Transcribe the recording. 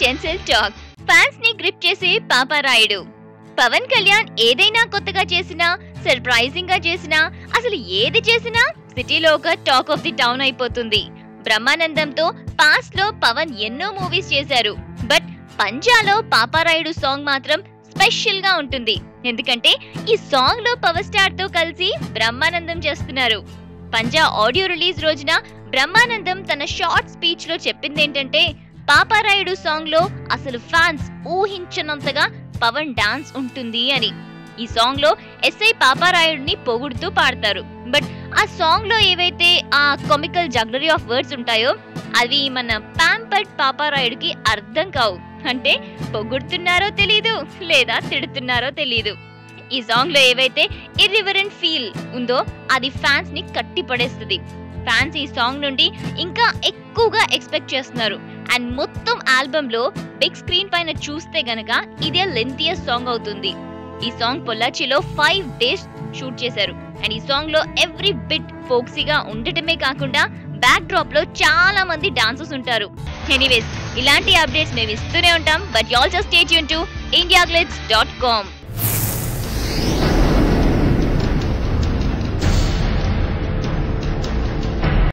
Tensile talk. Fans ని grip చేసే పాపారాయుడు. పవన్ కళ్యాణ్ ఏదైనా కొత్తగా చేసినా, సర్ప్రైజింగ్ గా చేసినా, అసలు ఏది చేసినా సిటీలో ఒక టాక్ ఆఫ్ ది టౌన్ అయిపోతుంది. బ్రహ్మానందంతో పాస్ట్ లో పవన్ ఎన్నో మూవీస్ చేశారు. బట్ పంజాలో పాపారాయుడు సాంగ్ మాత్రం స్పెషల్ గా ఉంటుంది. ఎందుకంటే ఈ సాంగ్ లో పవర్ స్టార్ తో కలిసి బ్రహ్మానందం చేస్తున్నారు. పంజా ఆడియో రిలీజ్ రోజున బ్రహ్మానందం తన షార్ట్ స్పీచ్ లో చెప్పిందేంటంటే, పాపారాయుడు సాంగ్ లో అసలు ఫ్యాన్స్ ఊహించనంతగా పవన్ డాన్స్ ఉంటుంది అని. ఈ సాంగ్ లో ఎస్ఐ పాపారాయుడిని పొగుడుతూ పాడతారు. బట్ ఆ సాంగ్ లో ఏవైతే ఆ కామికల్ జగ్లరీ ఆఫ్ వర్డ్స్ ఉంటాయో అవి మన ప్యాంపర్డ్ పాపారాయుడికి అర్థం కావు. అంటే పొగుడుతున్నారో తెలీదు, లేదా తిడుతున్నారో తెలీదు. ఈ సాంగ్ లో ఏవైతే ఇర్రివరెంట్ ఫీల్ ఉందో అది ఫ్యాన్స్ ని కట్టి పడేస్తుంది. ఫ్యాన్స్ ఈ సాంగ్ నుండి ఇంకా ఎక్కువగా ఎక్స్పెక్ట్ చేస్తున్నారు. అండ్ మొత్తం ఆల్బమ్ లో బిగ్ స్క్రీన్ పైన చూస్తే గనక ఇదే లెంతియస్ట్ సాంగ్ అవుతుంది. ఈ సాంగ్ పొల్లాచిలో 5 days షూట్ చేశారు. అండ్ ఈ సాంగ్ లో ఎవ్రీ బిట్ ఫోక్సీగా ఉండటమే కాకుండా బ్యాక్ డ్రాప్ లో చాలా మంది డాన్సర్స్ ఉంటారు. ఎనీవేస్, ఇలాంటి అప్డేట్స్ మేము ఇస్తూనే ఉంటాం. But you all just stay tune to indiaglitz.com.